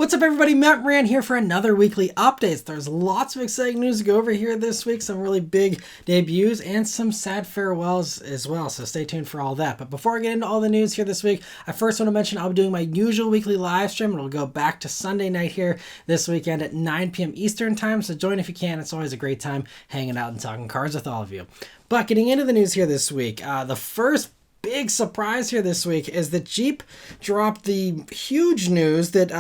What's up everybody, Matt Maran here for another weekly updates. There's lots of exciting news to go over here this week, some really big debuts and some sad farewells as well, so stay tuned for all that. But before I get into all the news here this week, I first want to mention I'll be doing my usual weekly live stream. It'll go back to Sunday night here this weekend at 9 p.m. Eastern time, so join if you can. It's always a great time hanging out and talking cars with all of you. But getting into the news here this week, the first big surprise here this week is that Jeep dropped the huge news that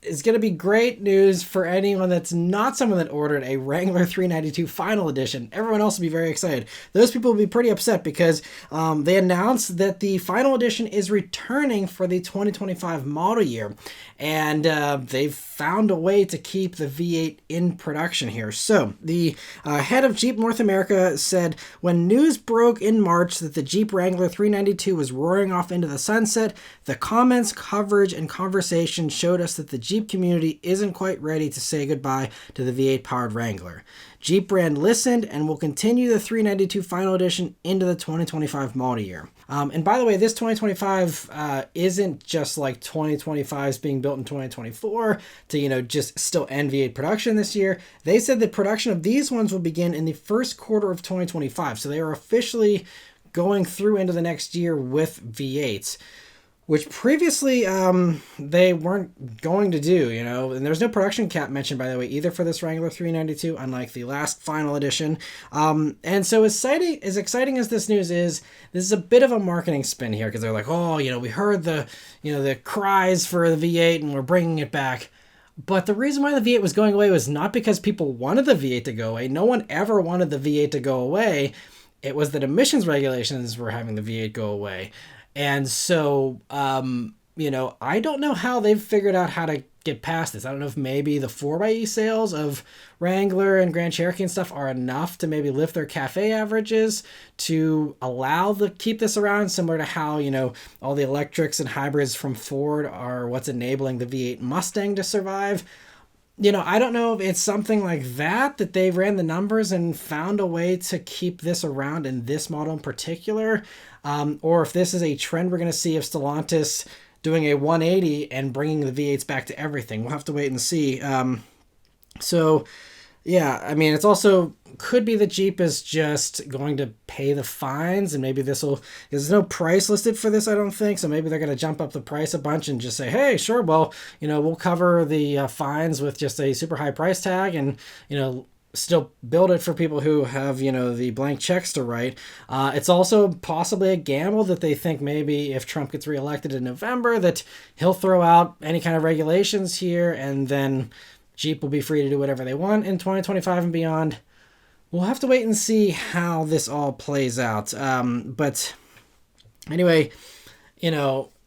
is going to be great news for anyone that's not someone that ordered a Wrangler 392 Final Edition. Everyone else will be very excited. Those people will be pretty upset because they announced that the Final Edition is returning for the 2025 model year. And they've found a way to keep the V8 in production here. So the head of Jeep North America said, when news broke in March that the Jeep Wrangler 392 was roaring off into the sunset, the comments, coverage, and conversation showed us that the Jeep community isn't quite ready to say goodbye to the V8 powered Wrangler. Jeep brand listened and will continue the 392 Final Edition into the 2025 model year. And by the way, this 2025 isn't just like 2025s being built in 2024 to, just still end V8 production this year. They said that production of these ones will begin in the first quarter of 2025. So they are officially going through into the next year with V8s. Which previously they weren't going to do, and there's no production cap mentioned, by the way, either for this Wrangler 392, unlike the last Final Edition. And so as exciting as this news is, this is a bit of a marketing spin here, because they're like, oh, we heard the cries for the V8 and we're bringing it back. But the reason why the V8 was going away was not because people wanted the V8 to go away. No one ever wanted the V8 to go away. It was that emissions regulations were having the V8 go away. And so, I don't know how they've figured out how to get past this. I don't know if maybe the 4xe sales of Wrangler and Grand Cherokee and stuff are enough to maybe lift their CAFE averages to keep this around, similar to how, all the electrics and hybrids from Ford are what's enabling the V8 Mustang to survive. I don't know if it's something like that they ran the numbers and found a way to keep this around in this model in particular, or if this is a trend we're going to see of Stellantis doing a 180 and bringing the V8s back to everything. We'll have to wait and see. Yeah, it's also could be that Jeep is just going to pay the fines, and maybe there's no price listed for this, I don't think, so maybe they're going to jump up the price a bunch and just say, hey, sure, well, we'll cover the fines with just a super high price tag and, still build it for people who have, the blank checks to write. It's also possibly a gamble that they think maybe if Trump gets reelected in November that he'll throw out any kind of regulations here, and then Jeep will be free to do whatever they want in 2025 and beyond. We'll have to wait and see how this all plays out. But anyway,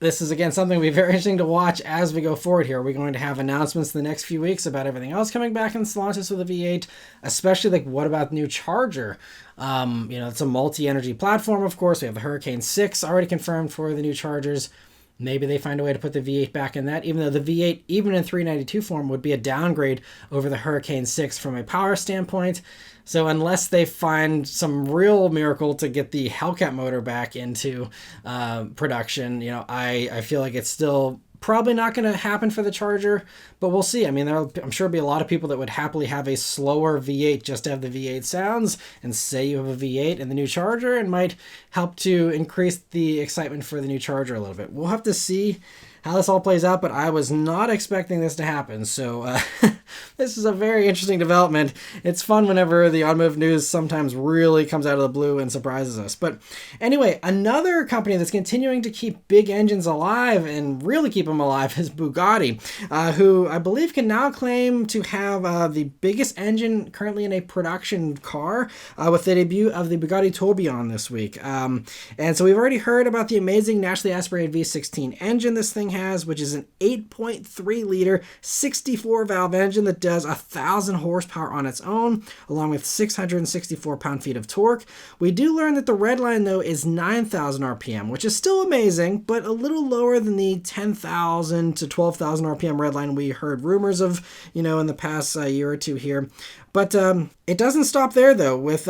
this is, again, something will be very interesting to watch as we go forward here. We're going to have announcements in the next few weeks about everything else coming back in Stellantis with the V8, especially what about the new Charger? It's a multi-energy platform, of course. We have the Hurricane 6 already confirmed for the new Chargers. Maybe they find a way to put the V8 back in that, even though the V8, even in 392 form, would be a downgrade over the Hurricane 6 from a power standpoint. So unless they find some real miracle to get the Hellcat motor back into production, I feel like it's still probably not going to happen for the Charger, but we'll see. I'm sure there'll be a lot of people that would happily have a slower V8 just to have the V8 sounds and say you have a V8 in the new Charger, and might help to increase the excitement for the new Charger a little bit. We'll have to see how this all plays out, but I was not expecting this to happen. So this is a very interesting development. It's fun whenever the automotive news sometimes really comes out of the blue and surprises us. But anyway, another company that's continuing to keep big engines alive and really keep them alive is Bugatti, who I believe can now claim to have the biggest engine currently in a production car with the debut of the Bugatti Tourbillon this week. And so we've already heard about the amazing naturally aspirated V16 engine this thing has, which is an 8.3 liter 64 valve engine that does 1,000 horsepower on its own, along with 664 pound-feet of torque. We do learn that the red line, though, is 9,000 RPM, which is still amazing, but a little lower than the 10,000 to 12,000 RPM red line we heard rumors of, in the past year or two here. But it doesn't stop there, though, with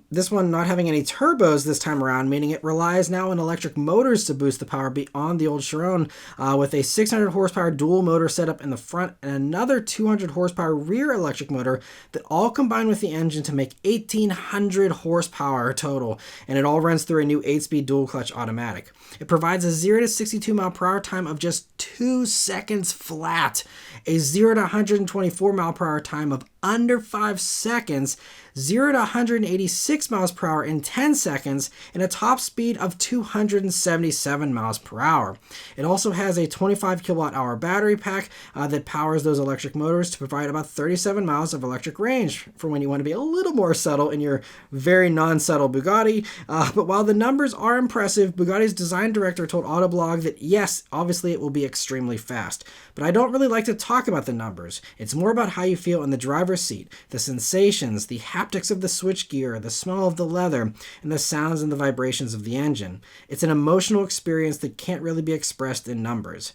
this one not having any turbos this time around, meaning it relies now on electric motors to boost the power beyond the old Chiron with a 600 horsepower dual motor setup in the front and another 200 horsepower rear electric motor that all combine with the engine to make 1,800 horsepower total, and it all runs through a new 8-speed dual clutch automatic. It provides a 0 to 62 mile per hour time of just 2 seconds flat, a 0 to 124 mile per hour time of under 5 seconds, 0 to 186 miles per hour in 10 seconds, and a top speed of 277 miles per hour. It also has a 25 kilowatt hour battery pack that powers those electric motors to provide about 37 miles of electric range for when you want to be a little more subtle in your very non-subtle Bugatti. But while the numbers are impressive, Bugatti's design director told Autoblog that yes, obviously it will be extremely fast. But I don't really like to talk about the numbers. It's more about how you feel in the driver's seat, the sensations, the haptics of the switchgear, the smell of the leather, and the sounds and the vibrations of the engine. It's an emotional experience that can't really be expressed in numbers.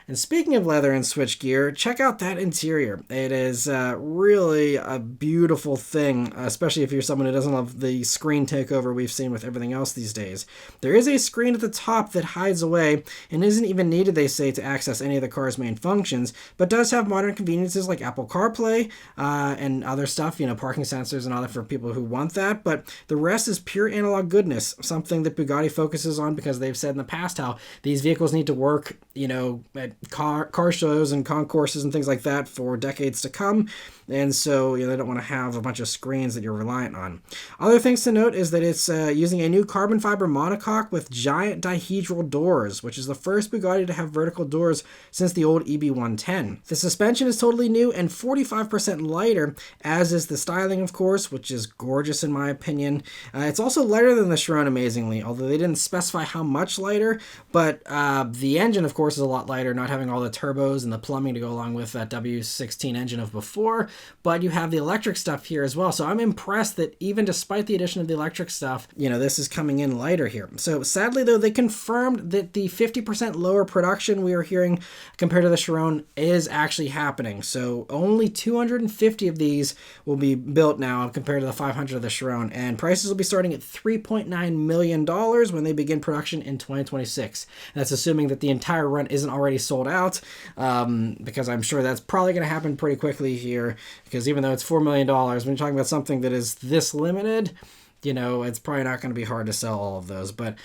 And speaking of leather and switchgear, check out that interior. It is really a beautiful thing, especially if you're someone who doesn't love the screen takeover we've seen with everything else these days. There is a screen at the top that hides away and isn't even needed, they say, to access any of the car's main functions, but does have modern conveniences like Apple CarPlay and other stuff, parking sensors and all that for people who want that. But the rest is pure analog goodness, something that Bugatti focuses on because they've said in the past how these vehicles need to work, at car shows and concourses and things like that for decades to come, and so they don't want to have a bunch of screens that you're reliant on. Other things to note is that it's using a new carbon fiber monocoque with giant dihedral doors, which is the first Bugatti to have vertical doors since the old EB110. The suspension is totally new and 45% lighter, as is the styling, of course, which is gorgeous in my opinion. It's also lighter than the Chiron, amazingly, although they didn't specify how much lighter, but the engine, of course, is a lot lighter, not having all the turbos and the plumbing to go along with that W16 engine of before, but you have the electric stuff here as well. So I'm impressed that even despite the addition of the electric stuff, this is coming in lighter here. So sadly, though, they confirmed that the 50% lower production we are hearing compared to the Chiron is actually happening. So only 250 of these will be built now compared to the 500 of the Chiron, and prices will be starting at $3.9 million when they begin production in 2026. That's assuming that the entire run isn't already sold out, because I'm sure that's probably going to happen pretty quickly here, because even though it's $4 million, when you're talking about something that is this limited, it's probably not going to be hard to sell all of those. But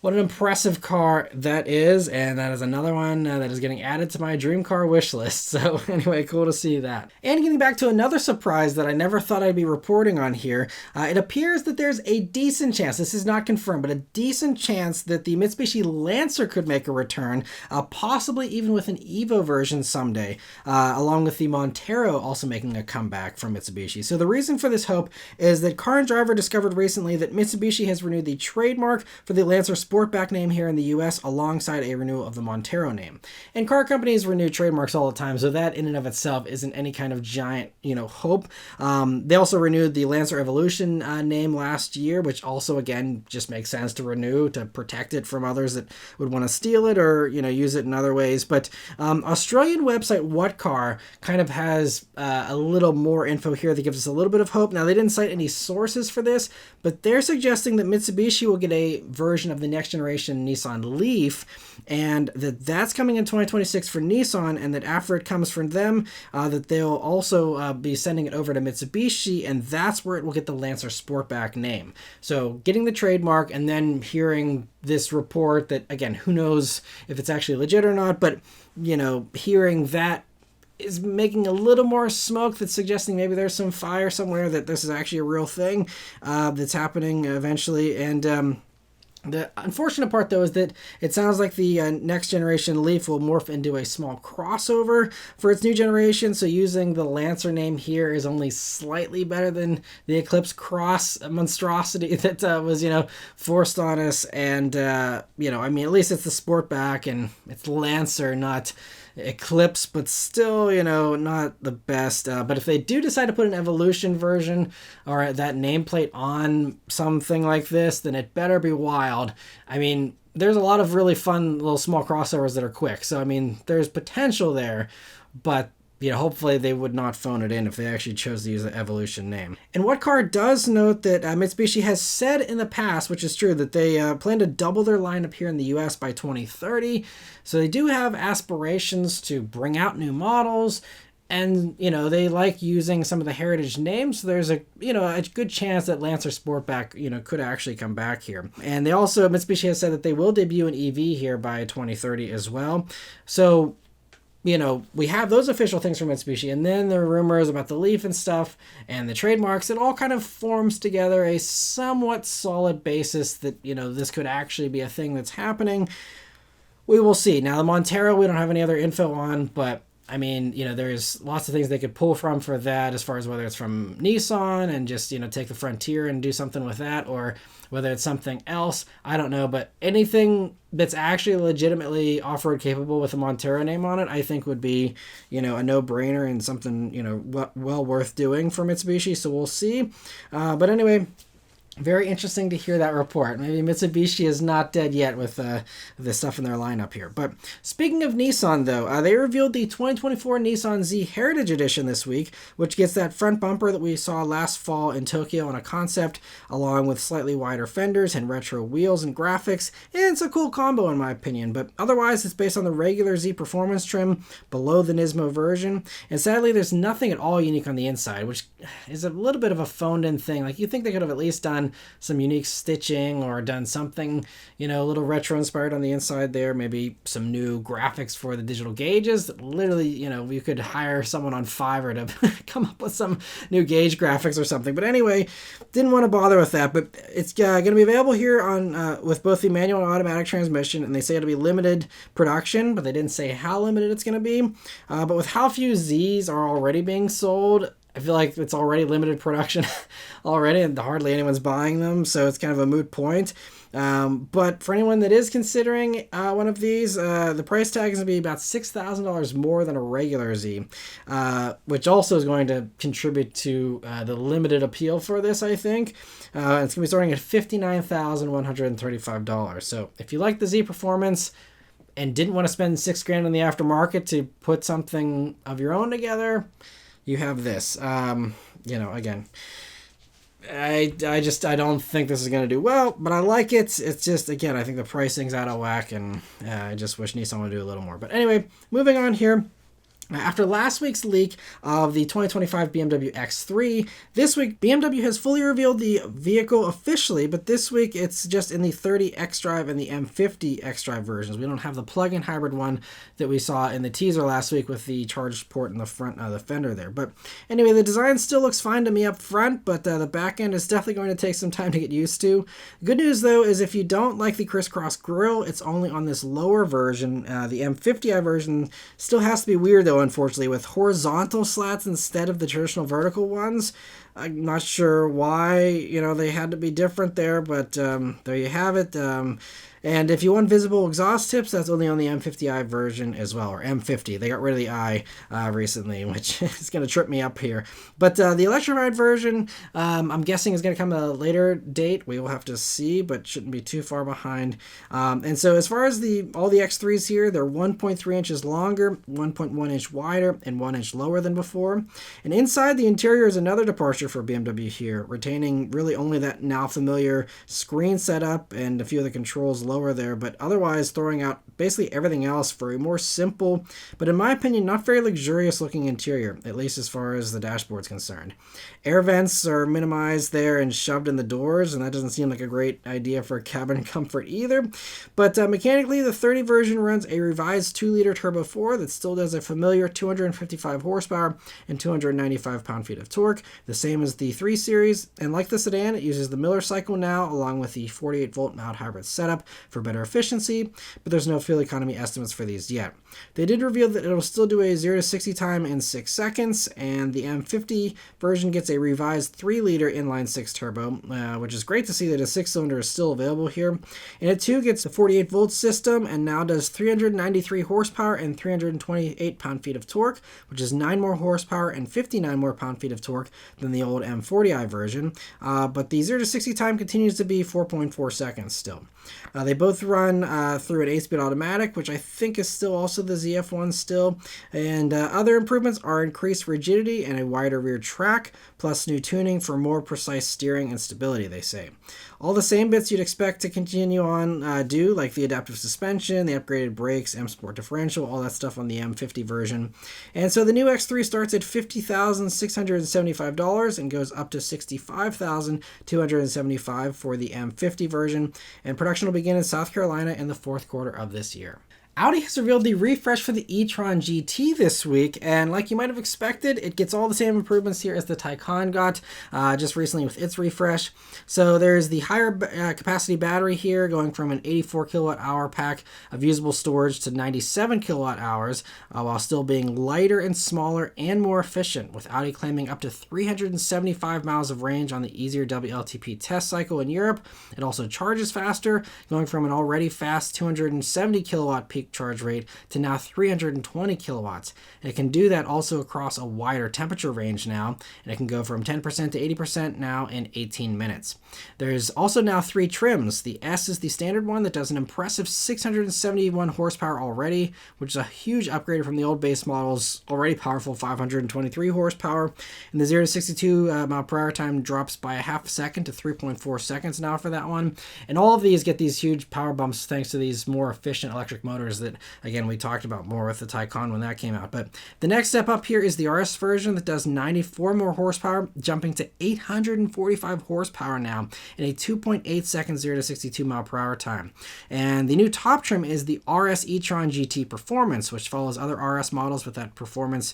what an impressive car that is, and that is another one that is getting added to my dream car wish list. So anyway, cool to see that. And getting back to another surprise that I never thought I'd be reporting on here, it appears that there's a decent chance, this is not confirmed, but a decent chance that the Mitsubishi Lancer could make a return, possibly even with an Evo version someday, along with the Montero also making a comeback from Mitsubishi. So the reason for this hope is that Car and Driver discovered recently that Mitsubishi has renewed the trademark for the Lancer Sportback name here in the US alongside a renewal of the Montero name. And car companies renew trademarks all the time, so that in and of itself isn't any kind of giant, hope. They also renewed the Lancer Evolution name last year, which also, again, just makes sense to renew to protect it from others that would want to steal it or, use it in other ways. But Australian website What Car kind of has a little more info here that gives us a little bit of hope. Now, they didn't cite any sources for this, but they're suggesting that Mitsubishi will get a version of the next generation Nissan Leaf, and that's coming in 2026 for Nissan, and that after it comes from them, that they'll also be sending it over to Mitsubishi, and that's where it will get the Lancer Sportback name. So getting the trademark and then hearing this report that, again, who knows if it's actually legit or not, but, hearing that is making a little more smoke that's suggesting maybe there's some fire somewhere, that this is actually a real thing that's happening eventually. And the unfortunate part, though, is that it sounds like the next generation Leaf will morph into a small crossover for its new generation, so using the Lancer name here is only slightly better than the Eclipse Cross monstrosity that was, forced on us. And, at least it's the Sportback and it's Lancer, not Eclipse, but still, not the best. But if they do decide to put an Evolution version or that nameplate on something like this, then it better be wild. There's a lot of really fun little small crossovers that are quick. So, there's potential there, but hopefully they would not phone it in if they actually chose to use the Evolution name. And What Car does note that Mitsubishi has said in the past, which is true, that they plan to double their lineup here in the US by 2030. So they do have aspirations to bring out new models. And, they like using some of the heritage names. So there's a good chance that Lancer Sportback, could actually come back here. And Mitsubishi has said that they will debut an EV here by 2030 as well. So, we have those official things from Mitsubishi, and then there are rumors about the Leaf and stuff, and the trademarks. It all kind of forms together a somewhat solid basis that, this could actually be a thing that's happening. We will see. Now, the Montero, we don't have any other info on, but I mean, there's lots of things they could pull from for that, as far as whether it's from Nissan and just, take the Frontier and do something with that, or whether it's something else. I don't know, but anything that's actually legitimately off-road capable with a Montero name on it, I think would be, a no-brainer and something, well worth doing for Mitsubishi. So we'll see. But anyway, very interesting to hear that report. Maybe Mitsubishi is not dead yet with the stuff in their lineup here. But speaking of Nissan, though, they revealed the 2024 Nissan Z Heritage Edition this week, which gets that front bumper that we saw last fall in Tokyo on a concept, along with slightly wider fenders and retro wheels and graphics. And it's a cool combo in my opinion, but otherwise it's based on the regular Z Performance trim below the Nismo version. And sadly, there's nothing at all unique on the inside, which is a little bit of a phoned-in thing. Like, you think they could have at least done some unique stitching or done something, a little retro inspired on the inside there, maybe some new graphics for the digital gauges. Literally, you could hire someone on Fiverr to come up with some new gauge graphics or something. But anyway, didn't want to bother with that, but it's going to be available here on with both the manual and automatic transmission, and they say it'll be limited production, but they didn't say how limited it's going to be. But with how few Zs are already being sold, I feel like it's already limited production already, and hardly anyone's buying them, so it's kind of a moot point. But for anyone that is considering one of these, the price tag is going to be about $6,000 more than a regular Z, which also is going to contribute to the limited appeal for this, I think. It's going to be starting at $59,135. So if you like the Z Performance and didn't want to spend $6,000 on the aftermarket to put something of your own together, you have this. Again, I don't think this is going to do well, but I like it. It's just, again, I think the pricing's out of whack, and I just wish Nissan would do a little more. But anyway, moving on here. After last week's leak of the 2025 BMW X3, this week BMW has fully revealed the vehicle officially, but this week it's just in the 30 xDrive and the M50 xDrive versions. We don't have the plug-in hybrid one that we saw in the teaser last week with the charge port in the front of the fender there. But anyway, the design still looks fine to me up front, but the back end is definitely going to take some time to get used to. Good news, though, is if you don't like the crisscross grille, it's only on this lower version. The M50i version still has to be weird, though, unfortunately, with horizontal slats instead of the traditional vertical ones. I'm not sure why, they had to be different there, but there you have it. And if you want visible exhaust tips, that's only on the M50i version as well, or M50. They got rid of the I recently, which is going to trip me up here. But the electrified version, I'm guessing is going to come at a later date. We will have to see, but shouldn't be too far behind. And so as far as all the X3s here, they're 1.3 inches longer, 1.1 inch wider, and 1 inch lower than before. And inside the interior is another departure for BMW here, retaining really only that now familiar screen setup and a few of the controls lower there, but otherwise throwing out basically everything else for a more simple, but in my opinion, not very luxurious looking interior, at least as far as the dashboard's concerned. Air vents are minimized there and shoved in the doors, and that doesn't seem like a great idea for cabin comfort either. But mechanically, the 30 version runs a revised 2-liter Turbo 4 that still does a familiar 255 horsepower and 295 pound-feet of torque, the same as the 3 Series, and like the sedan, it uses the Miller cycle now, along with the 48-volt mild hybrid setup for better efficiency, but there's no fuel economy estimates for these yet. They did reveal that it'll still do a 0 to 60 time in 6 seconds, and the M50 version gets a revised 3-liter inline-6 turbo, which is great to see that a 6-cylinder is still available here. And it too gets the 48-volt system and now does 393 horsepower and 328 pound-feet of torque, which is 9 more horsepower and 59 more pound-feet of torque than the old M40i version. But the 0 to 60 time continues to be 4.4 seconds still. They both run through an 8-speed automatic, which I think is still also the ZF1 still. And other improvements are increased rigidity and a wider rear track, plus new tuning for more precise steering and stability, they say. All the same bits you'd expect to continue on do, like the adaptive suspension, the upgraded brakes, M Sport differential, all that stuff on the M50 version. And so the new X3 starts at $50,675 and goes up to $65,275 for the M50 version. And production will begin in South Carolina in the fourth quarter of this year. Audi has revealed the refresh for the E-Tron GT this week, and like you might have expected, it gets all the same improvements here as the Taycan got just recently with its refresh. So there's the higher capacity battery here, going from an 84 kilowatt hour pack of usable storage to 97 kilowatt hours, while still being lighter and smaller and more efficient, with Audi claiming up to 375 miles of range on the easier WLTP test cycle in Europe. It also charges faster, going from an already fast 270 kilowatt peak charge rate to now 320 kilowatts. And it can do that also across a wider temperature range now, and it can go from 10% to 80% now in 18 minutes. There's also now 3 trims. The S is the standard one that does an impressive 671 horsepower already, which is a huge upgrade from the old base model's already powerful 523 horsepower. And the 0 to 62 mile per hour time drops by a half a second to 3.4 seconds now for that one. And all of these get these huge power bumps thanks to these more efficient electric motors that, again, we talked about more with the Taycan when that came out. But the next step up here is the RS version that does 94 more horsepower, jumping to 845 horsepower now in a 2.8 second 0 to 62 mile per hour time. And the new top trim is the RS E-Tron GT Performance, which follows other RS models with that performance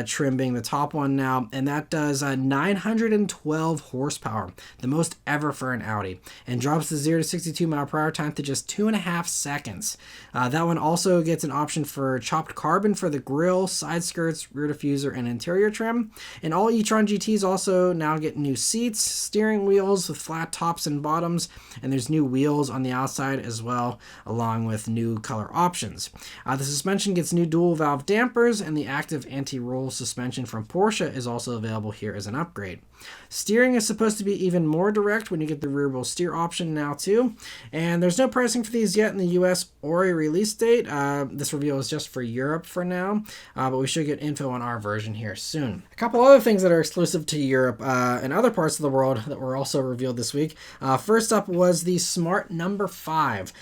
trim being the top one now, and that does 912 horsepower, the most ever for an Audi, and drops the 0 to 62 mile per hour time to just 2.5 seconds. That one also gets an option for chopped carbon for the grille, side skirts, rear diffuser, and interior trim. And all E-Tron GTs also now get new seats, steering wheels with flat tops and bottoms, and there's new wheels on the outside as well, along with new color options. The suspension gets new dual valve dampers, and the active anti-roll suspension from Porsche is also available here as an upgrade. Steering is supposed to be even more direct when you get the rear wheel steer option now too, and there's no pricing for these yet in the US or a release date. This review is just for Europe for now, but we should get info on our version here soon. A couple other things that are exclusive to Europe and other parts of the world that were also revealed this week. First up was the Smart Number 5,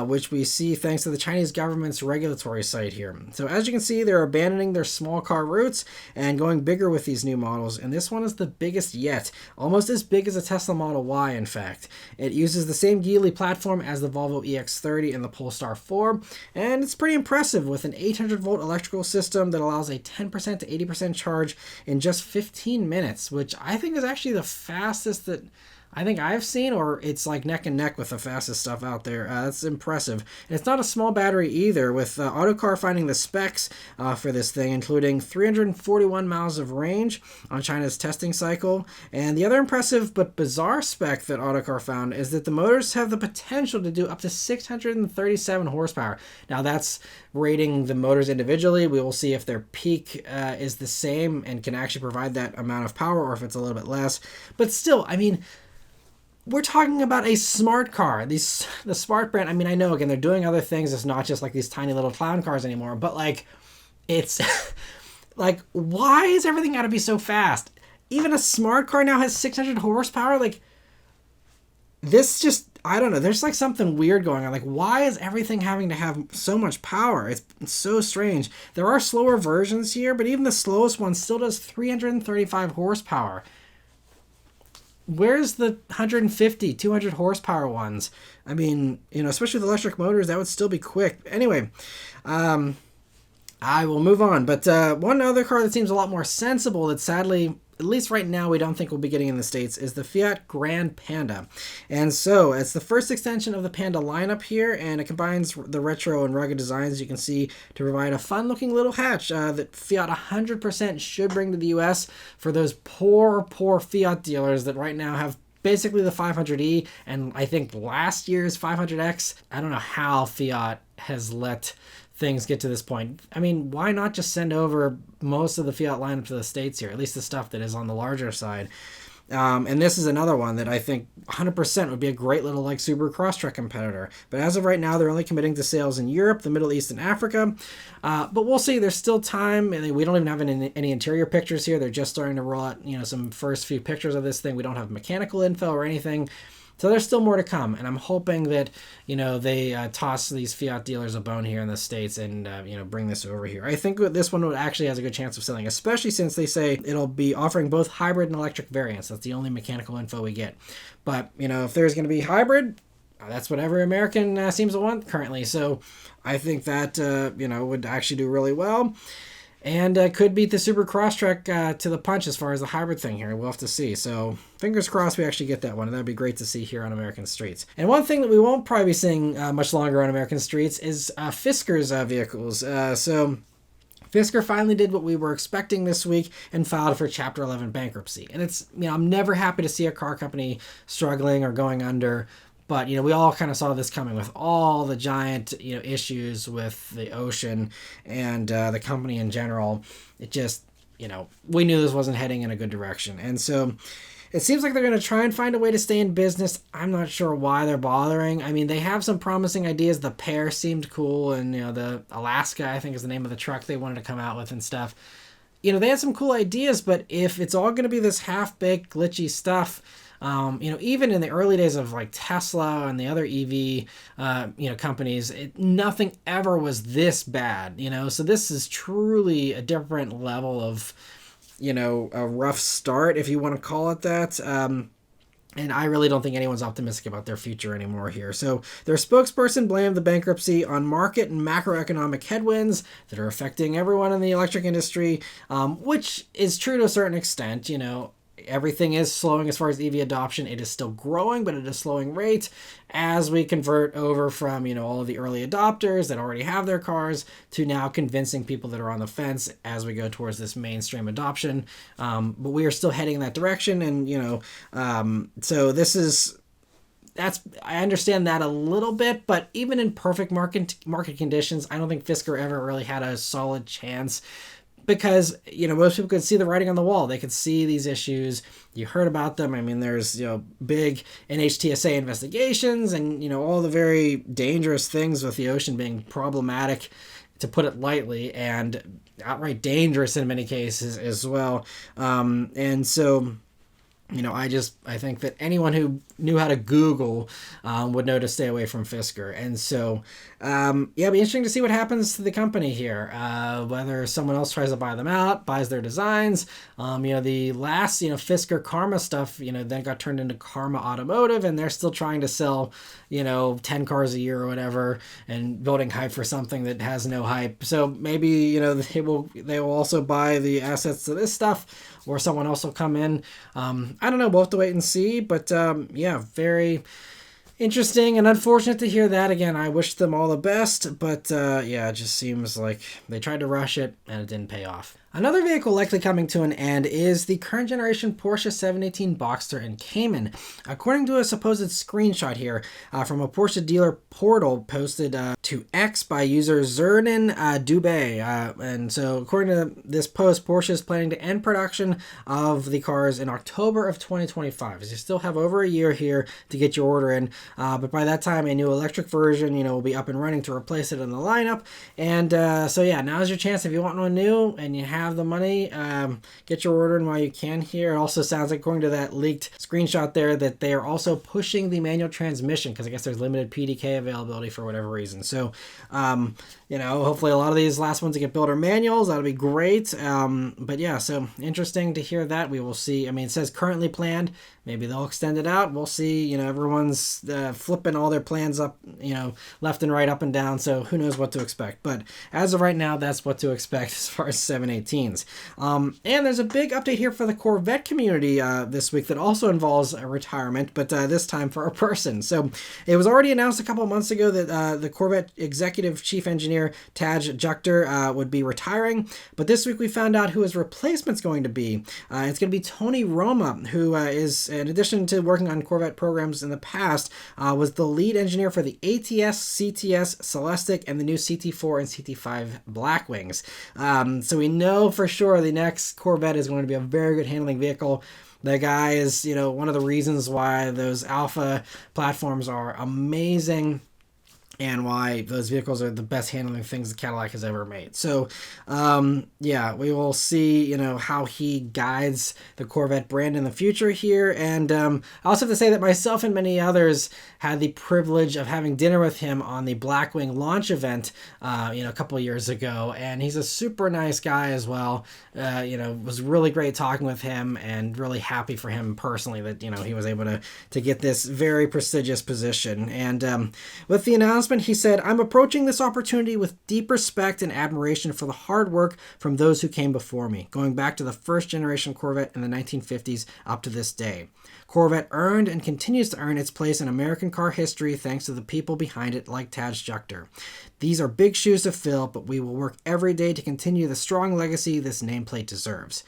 which we see thanks to the Chinese government's regulatory site here. So as you can see, they're abandoning their small car roots and going bigger with these new models, and this one is the biggest yet, almost as big as a Tesla Model Y in fact. It uses the same Geely platform as the Volvo EX30 and the Polestar 4, and it's pretty impressive with an 800 volt electrical system that allows a 10% to 80% charge in just 15 minutes, which I think is actually the fastest that I think I've seen, or it's like neck and neck with the fastest stuff out there. That's impressive. And it's not a small battery either, with Autocar finding the specs for this thing, including 341 miles of range on China's testing cycle. And the other impressive but bizarre spec that Autocar found is that the motors have the potential to do up to 637 horsepower. Now that's rating the motors individually. We will see if their peak is the same and can actually provide that amount of power, or if it's a little bit less. But still, I mean, we're talking about a smart car. The Smart brand, I mean, I know, again, they're doing other things. It's not just like these tiny little clown cars anymore, but like, it's like, why is everything got to be so fast? Even a smart car now has 600 horsepower. Like, this just, I don't know. There's like something weird going on. Like, why is everything having to have so much power? It's so strange. There are slower versions here, but even the slowest one still does 335 horsepower. Where's the 150, 200 horsepower ones? I mean, you know, especially with electric motors, that would still be quick. Anyway, I will move on. But one other car that seems a lot more sensible that sadly, at least right now, we don't think we'll be getting in the States is the Fiat Grande Panda. And so it's the first extension of the Panda lineup here, and it combines the retro and rugged designs you can see to provide a fun-looking little hatch that Fiat 100% should bring to the US for those poor Fiat dealers that right now have basically the 500e and I think last year's 500X. I don't know how Fiat has let things get to this point. I mean, why not just send over most of the Fiat lineup to the States here, at least the stuff that is on the larger side? And this is another one that I think 100% would be a great little like Subaru Crosstrek competitor. But as of right now, they're only committing to sales in Europe, the Middle East, and Africa. But we'll see. There's still time. And we don't even have any interior pictures here. They're just starting to roll out, some first few pictures of this thing. We don't have mechanical info or anything. So there's still more to come, and I'm hoping that, they toss these Fiat dealers a bone here in the States and, bring this over here. I think this one would actually has a good chance of selling, especially since they say it'll be offering both hybrid and electric variants. That's the only mechanical info we get. But, if there's going to be hybrid, that's what every American seems to want currently. So I think that, would actually do really well. And could beat the Subaru Crosstrek to the punch as far as the hybrid thing here. We'll have to see. So fingers crossed we actually get that one. And that'd be great to see here on American streets. And one thing that we won't probably be seeing much longer on American streets is Fisker's vehicles. So Fisker finally did what we were expecting this week and filed for Chapter 11 bankruptcy. And it's, I'm never happy to see a car company struggling or going under. But, we all kind of saw this coming with all the giant, issues with the ocean and the company in general. It just, we knew this wasn't heading in a good direction. And so it seems like they're going to try and find a way to stay in business. I'm not sure why they're bothering. I mean, they have some promising ideas. The Pear seemed cool. And, the Alaska, I think is the name of the truck they wanted to come out with and stuff. They had some cool ideas, but if it's all going to be this half-baked, glitchy stuff, even in the early days of like Tesla and the other EV, companies, nothing ever was this bad, so this is truly a different level of, a rough start, if you want to call it that. And I really don't think anyone's optimistic about their future anymore here. So their spokesperson blamed the bankruptcy on market and macroeconomic headwinds that are affecting everyone in the electric industry, which is true to a certain extent. Everything is slowing as far as EV adoption. It is still growing, but at a slowing rate as we convert over from, all of the early adopters that already have their cars to now convincing people that are on the fence as we go towards this mainstream adoption. But we are still heading in that direction. And, so this is, I understand that a little bit, but even in perfect market conditions, I don't think Fisker ever really had a solid chance. Because, most people could see the writing on the wall. They could see these issues. You heard about them. I mean, there's, big NHTSA investigations and, all the very dangerous things with the ocean being problematic, to put it lightly, and outright dangerous in many cases as well. And so, I think that anyone who knew how to Google would know to stay away from Fisker. And so, it'll be interesting to see what happens to the company here. Whether someone else tries to buy them out, buys their designs. The last, Fisker Karma stuff, then got turned into Karma Automotive, and they're still trying to sell, 10 cars a year or whatever, and building hype for something that has no hype. So maybe, they will also buy the assets to this stuff, or someone else will come in. I don't know. We'll have to wait and see. But very interesting and unfortunate to hear that. Again, I wish them all the best. But it just seems like they tried to rush it and it didn't pay off. Another vehicle likely coming to an end is the current generation Porsche 718 Boxster and Cayman. According to a supposed screenshot here from a Porsche dealer portal posted to X by user Zernin Dubé. And so according to this post, Porsche is planning to end production of the cars in October of 2025. So you still have over a year here to get your order in. But by that time, a new electric version, will be up and running to replace it in the lineup. And now's your chance if you want one new and you have the money, get your order in while you can here. It also sounds like, according to that leaked screenshot there, that they are also pushing the manual transmission because I guess there's limited PDK availability for whatever reason. So, hopefully a lot of these last ones that get built are manuals. That'll be great. So interesting to hear that. We will see. I mean, it says currently planned. Maybe they'll extend it out. We'll see. Everyone's flipping all their plans up, left and right, up and down. So who knows what to expect. But as of right now, that's what to expect as far as 718s. And there's a big update here for the Corvette community this week that also involves a retirement, but this time for a person. So it was already announced a couple of months ago that the Corvette executive chief engineer Taj Jukhtar would be retiring. But this week we found out who his replacement's going to be. It's going to be Tony Roma, who is, in addition to working on Corvette programs in the past, was the lead engineer for the ATS, CTS, Celestiq, and the new CT4 and CT5 Blackwings. So we know for sure the next Corvette is going to be a very good handling vehicle. The guy is, one of the reasons why those Alpha platforms are amazing, and why those vehicles are the best handling things the Cadillac has ever made. So, yeah, we will see, how he guides the Corvette brand in the future here. And I also have to say that myself and many others had the privilege of having dinner with him on the Blackwing launch event, a couple years ago. And he's a super nice guy as well. Was really great talking with him, and really happy for him personally that, he was able to get this very prestigious position. And with the announcement, he said, "I'm approaching this opportunity with deep respect and admiration for the hard work from those who came before me, going back to the first generation Corvette in the 1950s up to this day. Corvette earned and continues to earn its place in American car history thanks to the people behind it like Tad Schechter. These are big shoes to fill, but we will work every day to continue the strong legacy this nameplate deserves."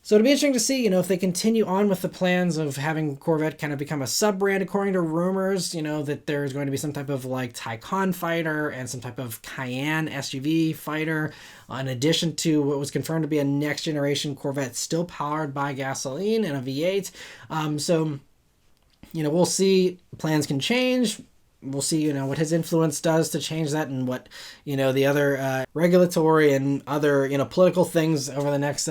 So it'll be interesting to see, if they continue on with the plans of having Corvette kind of become a sub-brand, according to rumors, that there's going to be some type of like Taycan fighter and some type of Cayenne SUV fighter, in addition to what was confirmed to be a next generation Corvette still powered by gasoline and a V8. So, we'll see. Plans can change. We'll see, what his influence does to change that, and what, the other regulatory and other, political things over the next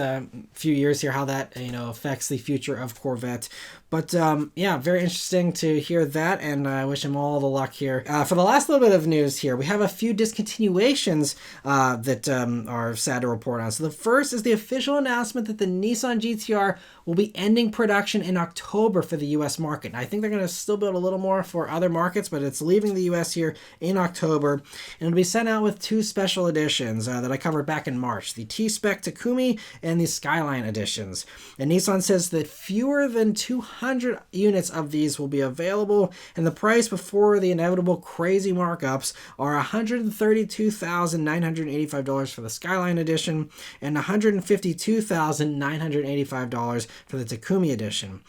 few years here, how that, affects the future of Corvette. But, yeah, very interesting to hear that, and I wish him all the luck here. For the last little bit of news here, we have a few discontinuations that are sad to report on. So the first is the official announcement that the Nissan GT-R will be ending production in October for the U.S. market. And I think they're going to still build a little more for other markets, but it's leaving the U.S. here in October. And it'll be sent out with two special editions that I covered back in March, the T-Spec Takumi and the Skyline editions. And Nissan says that fewer than 200 units of these will be available, and the price before the inevitable crazy markups are $132,985 for the Skyline edition and $152,985 for the Takumi edition.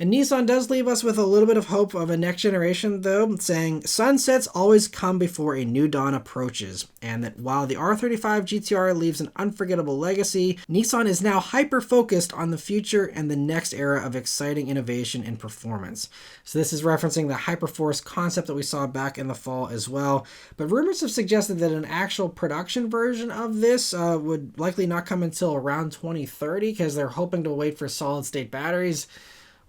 And Nissan does leave us with a little bit of hope of a next generation, though, saying sunsets always come before a new dawn approaches, and that while the R35 GT-R leaves an unforgettable legacy, Nissan is now hyper-focused on the future and the next era of exciting innovation and performance. So this is referencing the Hyperforce concept that we saw back in the fall as well, but rumors have suggested that an actual production version of this would likely not come until around 2030, because they're hoping to wait for solid-state batteries,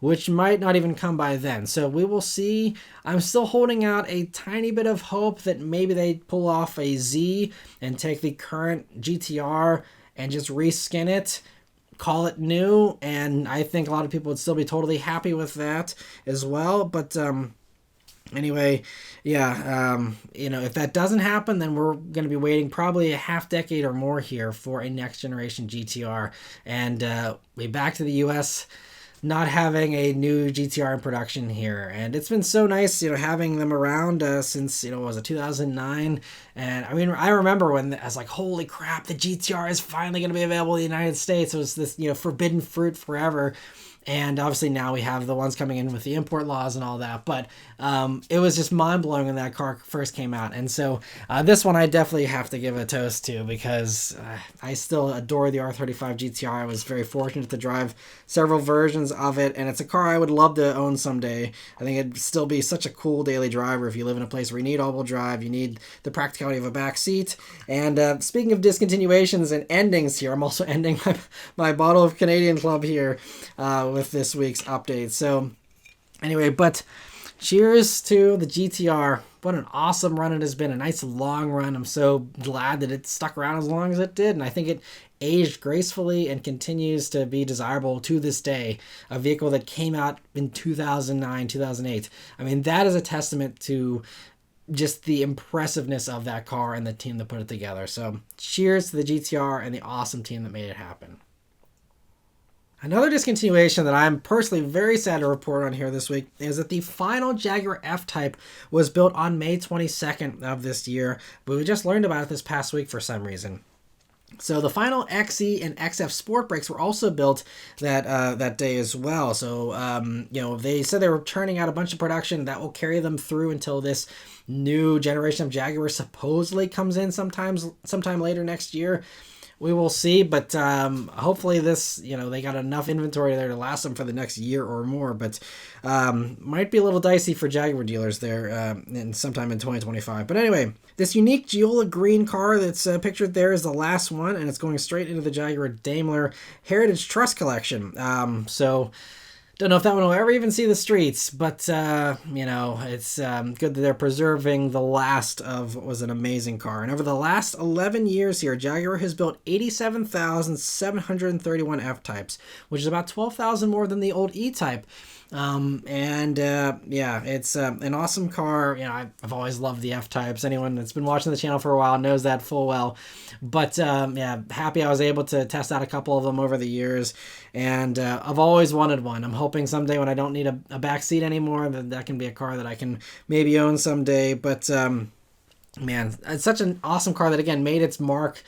which might not even come by then. So we will see. I'm still holding out a tiny bit of hope that maybe they pull off a Z and take the current GT-R and just reskin it, call it new, and I think a lot of people would still be totally happy with that as well. But anyway, yeah, if that doesn't happen, then we're going to be waiting probably a half decade or more here for a next generation GT-R, and we back to the US not having a new GT-R in production here. And it's been so nice, having them around since, what was it, 2009? And I mean, I remember when I was like, holy crap, the GT-R is finally going to be available in the United States. It was this, forbidden fruit forever. And obviously now we have the ones coming in with the import laws and all that. But it was just mind-blowing when that car first came out. And so this one I definitely have to give a toast to, because I still adore the R35 GT-R. I was very fortunate to drive several versions of it. And it's a car I would love to own someday. I think it'd still be such a cool daily driver if you live in a place where you need all-wheel drive. You need the practicality of a back seat. And speaking of discontinuations and endings here, I'm also ending my bottle of Canadian Club here with this week's update. So anyway, but cheers to the GT-R. What an awesome run it has been. A nice long run. I'm so glad that it stuck around as long as it did. And I think it aged gracefully and continues to be desirable to this day. A vehicle that came out in 2009, 2008. I mean, that is a testament to just the impressiveness of that car and the team that put it together. So cheers to the GT-R and the awesome team that made it happen. Another discontinuation that I'm personally very sad to report on here this week is that the final Jaguar F-Type was built on May 22nd of this year, but we just learned about it this past week for some reason. So the final XE and XF Sport brakes were also built that day as well. So, they said they were turning out a bunch of production that will carry them through until this new generation of Jaguar supposedly comes in sometime later next year. we will see, but hopefully this, they got enough inventory there to last them for the next year or more, but might be a little dicey for Jaguar dealers there sometime in 2025. But anyway, this unique Giola green car that's pictured there is the last one, and it's going straight into the Jaguar Daimler Heritage Trust Collection. So don't know if that one will ever even see the streets, but, it's good that they're preserving the last of what was an amazing car. And over the last 11 years here, Jaguar has built 87,731 F-Types, which is about 12,000 more than the old E-Type. It's an awesome car. I've always loved the F-Types. Anyone that's been watching the channel for a while knows that full well. But happy I was able to test out a couple of them over the years, and I've always wanted one. I'm hoping someday when I don't need a back seat anymore, that can be a car that I can maybe own someday. But man, it's such an awesome car that again made its mark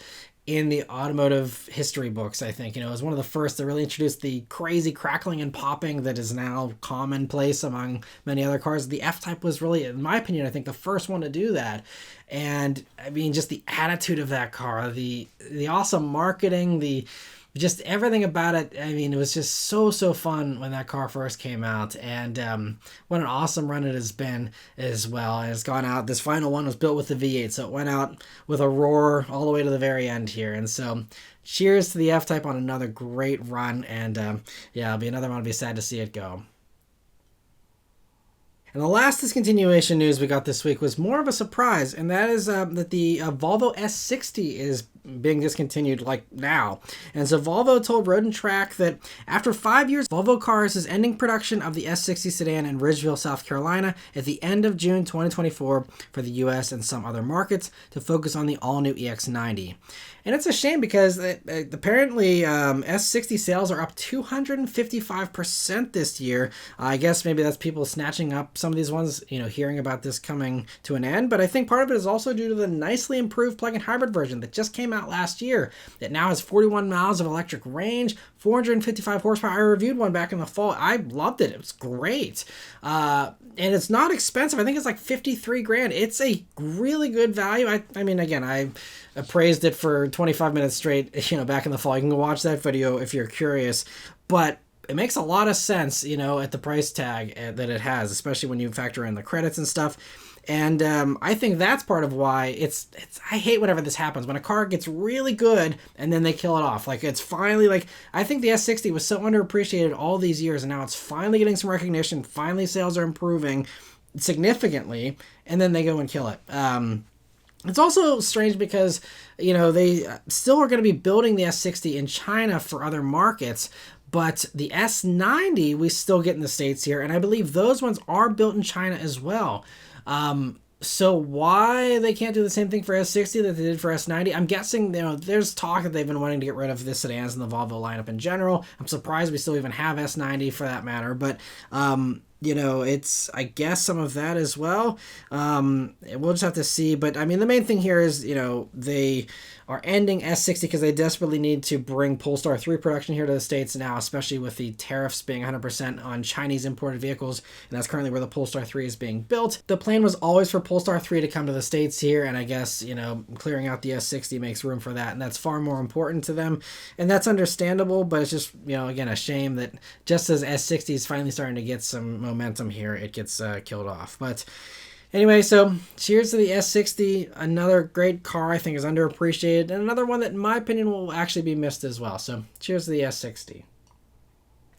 in the automotive history books. I think, it was one of the first to really introduce the crazy crackling and popping that is now commonplace among many other cars. The F-Type was really, in my opinion, I think the first one to do that. And I mean, just the attitude of that car, the awesome marketing, just everything about it. I mean, it was just so fun when that car first came out, and what an awesome run it has been as well. And it's gone out. This final one was built with the V8, so it went out with a roar all the way to the very end here. And so cheers to the F-Type on another great run, and it'll be another one. I'll be sad to see it go. And the last discontinuation news we got this week was more of a surprise, and that is that the Volvo S60 is being discontinued now. And so Volvo told Road and Track that after 5 years, Volvo Cars is ending production of the S60 sedan in Ridgeville, South Carolina at the end of June 2024 for the US and some other markets to focus on the all-new EX90. And it's a shame because apparently S60 sales are up 255% this year. I guess maybe that's people snatching up some of these ones, hearing about this coming to an end. But I think part of it is also due to the nicely improved plug-in hybrid version that just came out last year. It now has 41 miles of electric range, 455 horsepower. I reviewed one back in the fall. I loved it. It was great. And it's not expensive. I think it's like 53 grand. It's a really good value. I mean, again, I praised it for 25 minutes straight, back in the fall. You can go watch that video if you're curious. But it makes a lot of sense, at the price tag that it has, especially when you factor in the credits and stuff. And I think that's part of why I hate whenever this happens, when a car gets really good and then they kill it off. It's finally I think the S60 was so underappreciated all these years, and now it's finally getting some recognition. Finally, sales are improving significantly, and then they go and kill it. It's also strange because, they still are going to be building the S60 in China for other markets, but the S90 we still get in the States here, and I believe those ones are built in China as well. So why they can't do the same thing for S60 that they did for S90? I'm guessing, there's talk that they've been wanting to get rid of the sedans in the Volvo lineup in general. I'm surprised we still even have S90 for that matter, but it's, I guess, some of that as well. We'll just have to see. But I mean, the main thing here is, they are ending S60 because they desperately need to bring Polestar 3 production here to the States now, especially with the tariffs being 100% on Chinese imported vehicles. And that's currently where the Polestar 3 is being built. The plan was always for Polestar 3 to come to the States here. And I guess, clearing out the S60 makes room for that. And that's far more important to them. And that's understandable. But it's just, again, a shame that just as S60 is finally starting to get some momentum here, it gets killed off. But anyway, so cheers to the S60. Another great car I think is underappreciated, and another one that in my opinion will actually be missed as well. So cheers to the S60.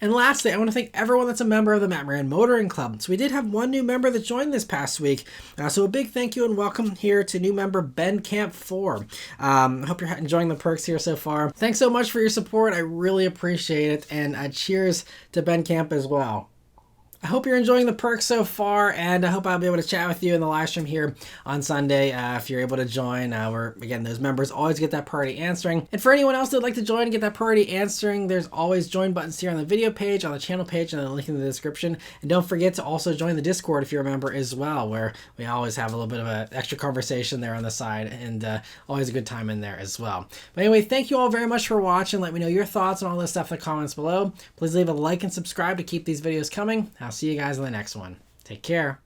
And lastly, I want to thank everyone that's a member of the Maran Motoring Club. So we did have one new member that joined this past week. So a big thank you and welcome here to new member Ben Camp 4. I hope you're enjoying the perks here so far. Thanks so much for your support. I really appreciate it. And cheers to Ben Camp as well. I hope you're enjoying the perks so far, and I hope I'll be able to chat with you in the live stream here on Sunday if you're able to join. Where, again, those members always get that priority answering. And for anyone else that'd like to join and get that priority answering, there's always join buttons here on the video page, on the channel page, and the link in the description. And don't forget to also join the Discord if you're a member as well, where we always have a little bit of an extra conversation there on the side, and always a good time in there as well. But anyway, thank you all very much for watching. Let me know your thoughts on all this stuff in the comments below. Please leave a like and subscribe to keep these videos coming. I'll see you guys in the next one. Take care.